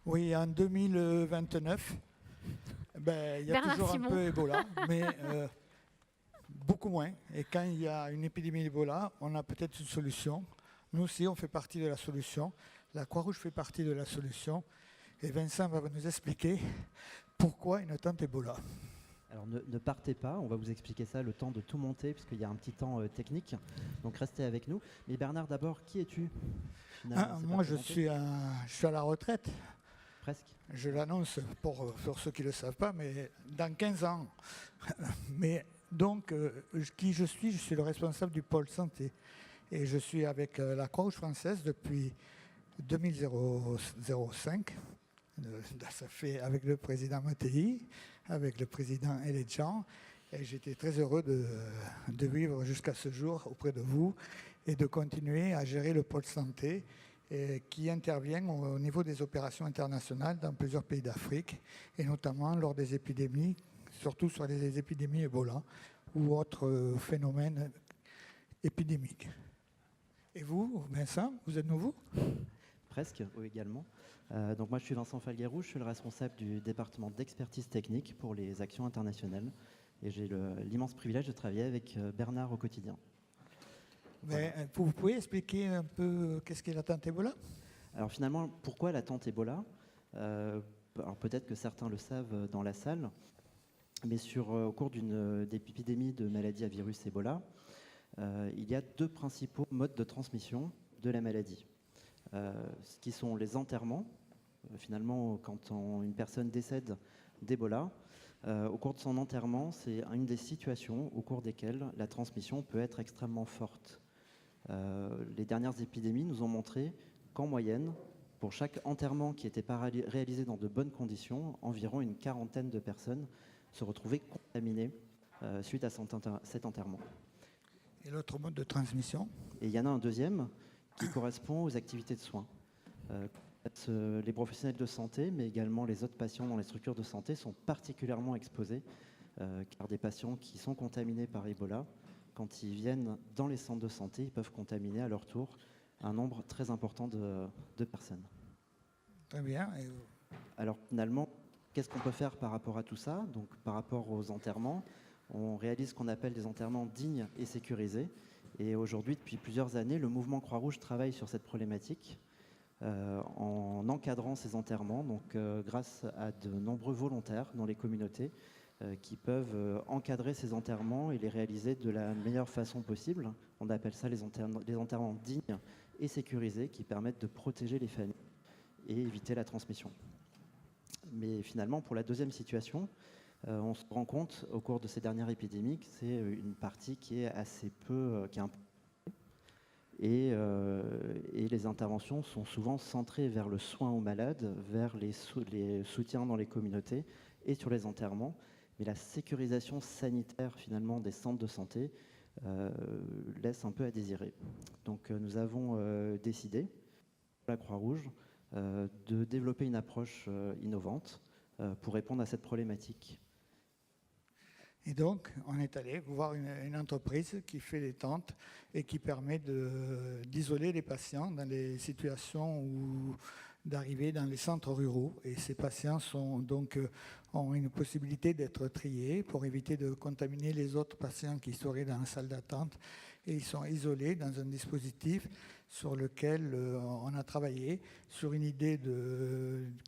Oui, en 2029, il y a Bernard toujours un Simon. peu Ebola, mais beaucoup moins. Et quand il y a une épidémie d'Ebola, on a peut-être une solution. Nous aussi, on fait partie de la solution. La Croix-Rouge fait partie de la solution. Et Vincent va nous expliquer pourquoi une tente Ebola. Alors ne partez pas, on va vous expliquer ça le temps de tout monter, puisqu'il y a un petit temps technique. Donc restez avec nous. Mais Bernard, d'abord, qui es-tu finalement? C'est pas Moi, je présenté. suis à la retraite. Presque. Je l'annonce pour ceux qui ne le savent pas, mais dans 15 ans. Mais donc, qui je suis? Je suis le responsable du pôle santé. Et je suis avec la Croix-Rouge française depuis 2005. Ça fait avec le président Mattei, avec le président Eledjan. Et j'étais très heureux de vivre jusqu'à ce jour auprès de vous et de continuer à gérer le pôle santé qui intervient au niveau des opérations internationales dans plusieurs pays d'Afrique et notamment lors des épidémies, surtout sur les épidémies Ebola ou autres phénomènes épidémiques. Et vous, Vincent, vous êtes nouveau? Presque, oui, également. Donc moi, je suis Vincent Falguerou, je suis le responsable du département d'expertise technique pour les actions internationales. Et j'ai l'immense privilège de travailler avec Bernard au quotidien. Mais, vous pouvez expliquer un peu qu'est-ce qu'est la tente Ebola? Alors finalement, pourquoi la tente Ebola? Alors peut-être que certains le savent dans la salle, mais au cours d'une épidémie de maladie à virus Ebola, il y a deux principaux modes de transmission de la maladie. Ce qui sont les enterrements. Finalement, quand une personne décède d'Ebola, au cours de son enterrement, c'est une des situations au cours desquelles la transmission peut être extrêmement forte. Les dernières épidémies nous ont montré qu'en moyenne, pour chaque enterrement qui n'était pas réalisé dans de bonnes conditions, environ une quarantaine de personnes se retrouvaient contaminées suite à cet enterrement. Et l'autre mode de transmission? Et il y en a un deuxième qui correspond aux activités de soins. Les professionnels de santé, mais également les autres patients dans les structures de santé sont particulièrement exposés, car des patients qui sont contaminés par Ebola, quand ils viennent dans les centres de santé, ils peuvent contaminer à leur tour un nombre très important de personnes. Très bien. Alors finalement, qu'est-ce qu'on peut faire par rapport à tout ça? Donc par rapport aux enterrements, on réalise ce qu'on appelle des enterrements dignes et sécurisés. Et aujourd'hui, depuis plusieurs années, le mouvement Croix-Rouge travaille sur cette problématique en encadrant ces enterrements, donc grâce à de nombreux volontaires dans les communautés qui peuvent encadrer ces enterrements et les réaliser de la meilleure façon possible. On appelle ça les enterrements dignes et sécurisés qui permettent de protéger les familles et éviter la transmission. Mais finalement, pour la deuxième situation, on se rend compte au cours de ces dernières épidémies que c'est une partie qui est assez peu, qui est un peu et les interventions sont souvent centrées vers le soin aux malades, vers les soutiens dans les communautés et sur les enterrements. Mais la sécurisation sanitaire finalement des centres de santé laisse un peu à désirer. Donc nous avons décidé, la Croix-Rouge, de développer une approche innovante pour répondre à cette problématique. Et donc, on est allé voir une entreprise qui fait des tentes et qui permet d'isoler les patients dans les situations où d'arriver dans les centres ruraux. Et ces patients ont une possibilité d'être triés pour éviter de contaminer les autres patients qui seraient dans la salle d'attente. Et ils sont isolés dans un dispositif sur lequel on a travaillé sur une idée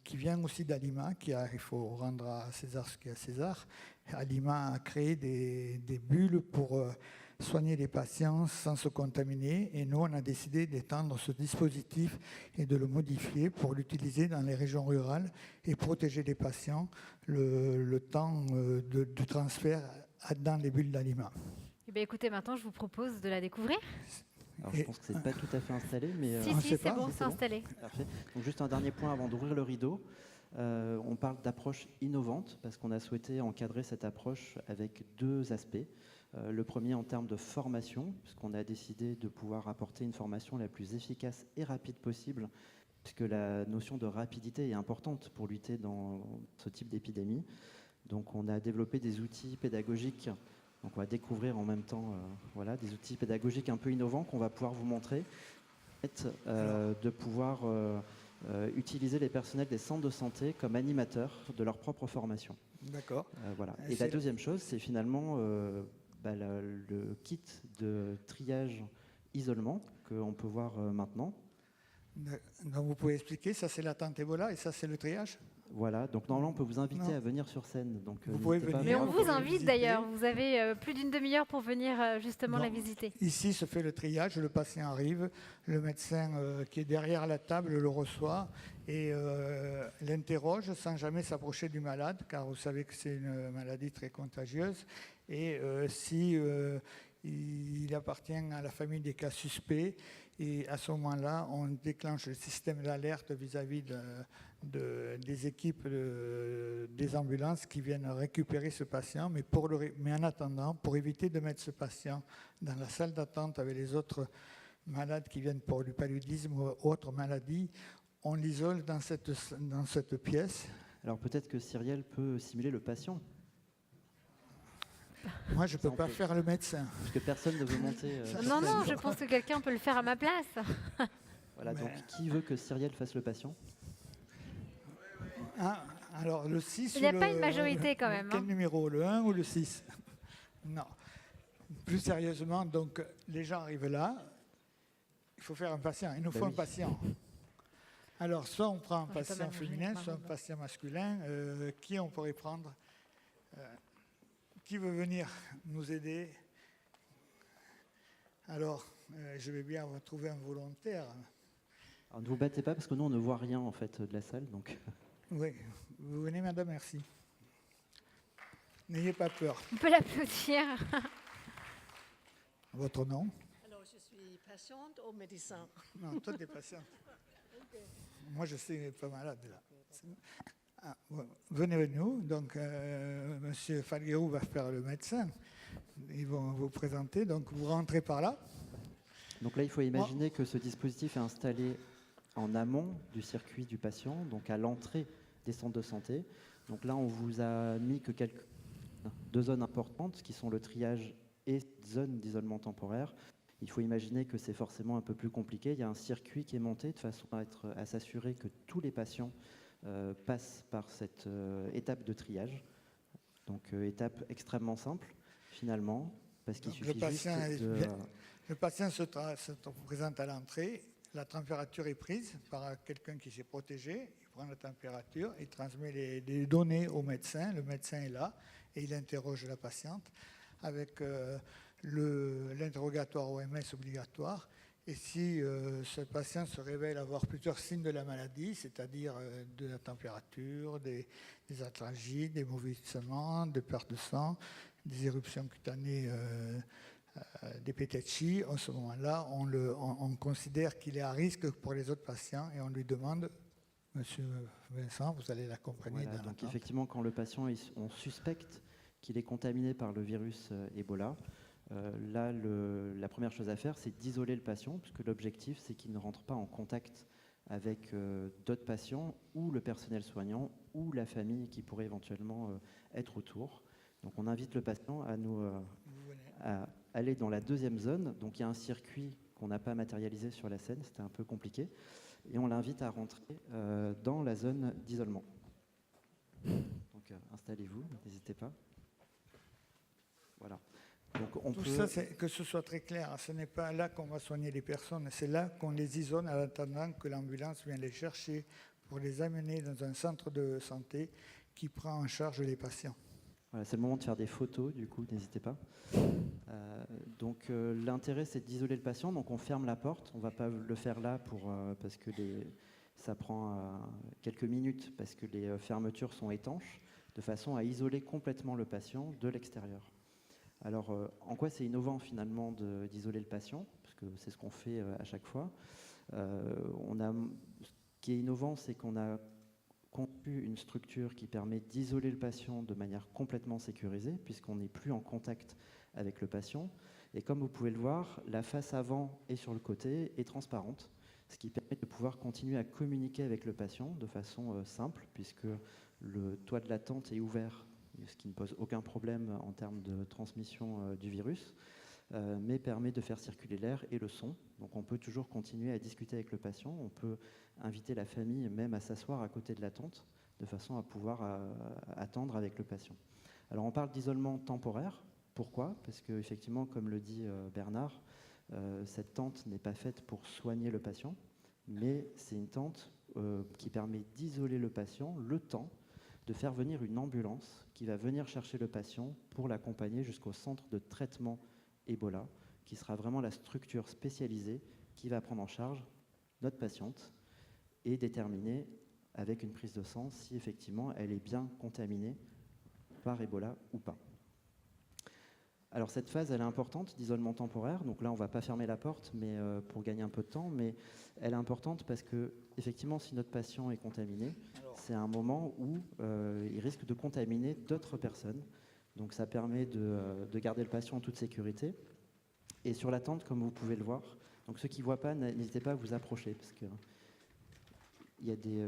qui vient aussi d'Alima, il faut rendre à César ce qui est à César. Alima a créé des bulles pour soigner les patients sans se contaminer. Et nous, on a décidé d'étendre ce dispositif et de le modifier pour l'utiliser dans les régions rurales et protéger les patients le temps du transfert dans les bulles d'Alima. Eh bien, écoutez, maintenant, je vous propose de la découvrir. Alors, je pense que c'est pas tout à fait installé, mais Si, c'est bon, c'est installé. Parfait. Donc, juste un dernier point avant d'ouvrir le rideau. On parle d'approche innovante parce qu'on a souhaité encadrer cette approche avec deux aspects. Le premier en termes de formation, puisqu'on a décidé de pouvoir apporter une formation la plus efficace et rapide possible, puisque la notion de rapidité est importante pour lutter dans ce type d'épidémie. Donc, on a développé des outils pédagogiques. Donc on va découvrir en même temps des outils pédagogiques un peu innovants qu'on va pouvoir vous montrer, de pouvoir utiliser les personnels des centres de santé comme animateurs de leur propre formation. D'accord. Voilà. Et la deuxième chose, c'est finalement le kit de triage isolement qu'on peut voir maintenant. Donc vous pouvez expliquer, ça c'est la tente Ebola et ça c'est le triage? Voilà, donc normalement on peut vous inviter Non. à venir sur scène. Donc, Vous pouvez venir. Mais on Vous vous pouvez invite visiter. d'ailleurs. Vous avez plus d'une demi-heure pour venir justement Non. la visiter. Ici se fait le triage, le patient arrive, le médecin qui est derrière la table le reçoit et l'interroge sans jamais s'approcher du malade, car vous savez que c'est une maladie très contagieuse. Et si il appartient à la famille des cas suspects, et à ce moment-là, on déclenche le système d'alerte vis-à-vis des équipes des ambulances qui viennent récupérer ce patient. Mais en attendant, pour éviter de mettre ce patient dans la salle d'attente avec les autres malades qui viennent pour du paludisme ou autres maladies, on l'isole dans cette pièce. Alors peut-être que Cyrielle peut simuler le patient. Moi, je ne peux pas faire le médecin. Parce que personne ne veut monter. Non, je pense que quelqu'un peut le faire à ma place. Voilà, donc qui veut que Cyrielle fasse le patient? Alors, le 6 Il n'y a pas une majorité quand même. Quel numéro? Le 1 ou le 6? Non. Plus sérieusement, donc, les gens arrivent là. Il faut faire un patient. Il nous faut un patient. Alors, soit on prend un patient féminin, soit un patient masculin. Qui on pourrait prendre? Qui veut venir nous aider? Alors, je vais bien trouver un volontaire. Alors, ne vous battez pas parce que nous, on ne voit rien en fait de la salle. Donc. Oui, vous venez, madame, merci. N'ayez pas peur. On peut l'applaudir. Votre nom? Alors, je suis patiente ou médecin? Non, toi, tu es patiente. Okay. Moi, je suis pas malade, là. Venez avec nous. Donc, monsieur Falguerou va faire le médecin. Ils vont vous présenter. Donc, vous rentrez par là. Donc là, il faut imaginer que ce dispositif est installé en amont du circuit du patient, donc à l'entrée des centres de santé. Donc là, on vous a mis que deux zones importantes, qui sont le triage et zone d'isolement temporaire. Il faut imaginer que c'est forcément un peu plus compliqué. Il y a un circuit qui est monté de façon à s'assurer que tous les patients passent par cette étape de triage. Donc étape extrêmement simple, finalement, parce qu'il suffit juste de... Le patient se présente à l'entrée. La température est prise par quelqu'un qui s'est protégé. Il prend la température, il transmet les données au médecin. Le médecin est là et il interroge la patiente avec l'interrogatoire OMS obligatoire. Et si ce patient se révèle avoir plusieurs signes de la maladie, c'est-à-dire de la température, des atralgies, des mauvissements, des pertes de sang, des éruptions cutanées, des pétachis, en ce moment-là, on considère qu'il est à risque pour les autres patients et on lui demande, monsieur Vincent, vous allez l'accompagner dans donc la effectivement, quand le patient, on suspecte qu'il est contaminé par le virus Ebola, là, la première chose à faire, c'est d'isoler le patient, puisque l'objectif, c'est qu'il ne rentre pas en contact avec d'autres patients ou le personnel soignant ou la famille qui pourrait éventuellement être autour. Donc on invite le patient à aller dans la deuxième zone. Donc il y a un circuit qu'on n'a pas matérialisé sur la scène, c'était un peu compliqué. Et on l'invite à rentrer dans la zone d'isolement. Donc installez-vous, n'hésitez pas. Voilà. Donc Tout ça, que ce soit très clair, ce n'est pas là qu'on va soigner les personnes, c'est là qu'on les isole en attendant que l'ambulance vienne les chercher pour les amener dans un centre de santé qui prend en charge les patients. Voilà, c'est le moment de faire des photos, du coup, n'hésitez pas. L'intérêt, c'est d'isoler le patient. Donc, on ferme la porte. On ne va pas le faire là parce que ça prend quelques minutes, parce que les fermetures sont étanches, de façon à isoler complètement le patient de l'extérieur. Alors, en quoi c'est innovant, finalement, d'isoler le patient? Parce que c'est ce qu'on fait à chaque fois. Ce qui est innovant, c'est qu'on a conçu une structure qui permet d'isoler le patient de manière complètement sécurisée, puisqu'on n'est plus en contact avec le patient. Et comme vous pouvez le voir, la face avant et sur le côté est transparente, ce qui permet de pouvoir continuer à communiquer avec le patient de façon simple, puisque le toit de la tente est ouvert, ce qui ne pose aucun problème en termes de transmission du virus. mais permet de faire circuler l'air et le son. Donc on peut toujours continuer à discuter avec le patient, on peut inviter la famille même à s'asseoir à côté de la tente, de façon à pouvoir attendre avec le patient. Alors on parle d'isolement temporaire. Pourquoi ? Parce qu'effectivement, comme le dit Bernard, cette tente n'est pas faite pour soigner le patient, mais c'est une tente qui permet d'isoler le patient le temps de faire venir une ambulance qui va venir chercher le patient pour l'accompagner jusqu'au centre de traitement Ebola, qui sera vraiment la structure spécialisée qui va prendre en charge notre patiente et déterminer avec une prise de sang si effectivement elle est bien contaminée par Ebola ou pas. Alors cette phase, elle est importante d'isolement temporaire. Donc là, on ne va pas fermer la porte, mais pour gagner un peu de temps. Mais elle est importante parce que, effectivement, si notre patient est contaminé, c'est un moment où il risque de contaminer d'autres personnes. Donc ça permet de garder le patient en toute sécurité. Et sur la tente, comme vous pouvez le voir, donc ceux qui ne voient pas, n'hésitez pas à vous approcher parce que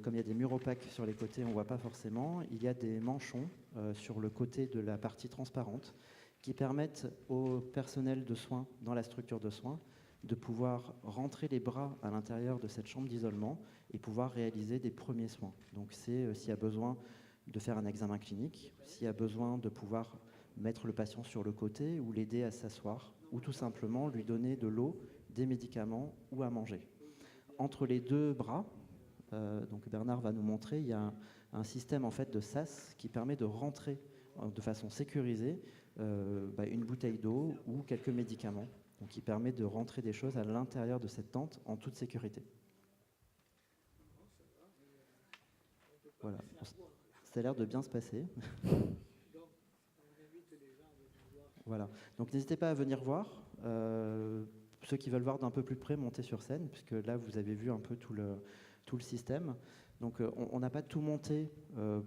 comme il y a des murs opaques sur les côtés, on ne voit pas forcément. Il y a des manchons sur le côté de la partie transparente qui permettent au personnel de soins dans la structure de soins de pouvoir rentrer les bras à l'intérieur de cette chambre d'isolement et pouvoir réaliser des premiers soins. Donc c'est s'il y a besoin de faire un examen clinique, s'il y a besoin de pouvoir mettre le patient sur le côté ou l'aider à s'asseoir, ou tout simplement lui donner de l'eau, des médicaments ou à manger. Entre les deux bras, donc Bernard va nous montrer, il y a un système en fait de sas qui permet de rentrer de façon sécurisée une bouteille d'eau ou quelques médicaments, donc qui permet de rentrer des choses à l'intérieur de cette tente en toute sécurité. Voilà, ça a l'air de bien se passer. Voilà, donc n'hésitez pas à venir voir. Ceux qui veulent voir d'un peu plus près, montez sur scène, puisque là vous avez vu un peu tout le système. Donc on n'a pas tout monté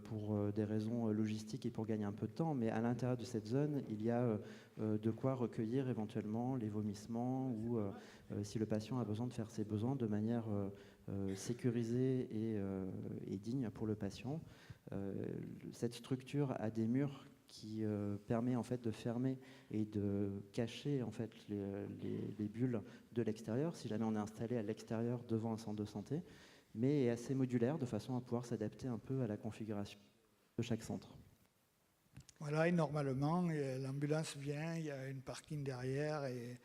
pour des raisons logistiques et pour gagner un peu de temps, mais à l'intérieur de cette zone, il y a de quoi recueillir éventuellement les vomissements ou si le patient a besoin de faire ses besoins de manière sécurisée et digne pour le patient. Cette structure a des murs qui permet en fait de fermer et de cacher en fait les bulles de l'extérieur, si jamais on est installé à l'extérieur devant un centre de santé, mais est assez modulaire de façon à pouvoir s'adapter un peu à la configuration de chaque centre. Voilà, et normalement, l'ambulance vient, il y a une parking derrière, et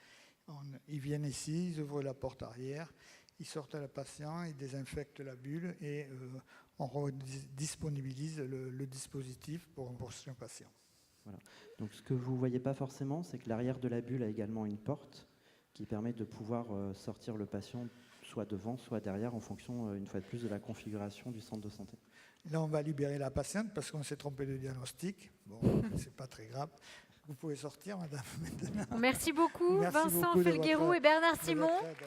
ils viennent ici, ils ouvrent la porte arrière, ils sortent le patient, ils désinfectent la bulle et on redisponibilise le dispositif pour un patient. Voilà. Donc ce que vous ne voyez pas forcément, c'est que l'arrière de la bulle a également une porte qui permet de pouvoir sortir le patient soit devant, soit derrière, en fonction, une fois de plus, de la configuration du centre de santé. Là, on va libérer la patiente parce qu'on s'est trompé de diagnostic. Bon, c'est pas très grave. Vous pouvez sortir, madame, maintenant. Merci beaucoup, Merci Vincent beaucoup de Felguérou et Bernard Simon. votre aide.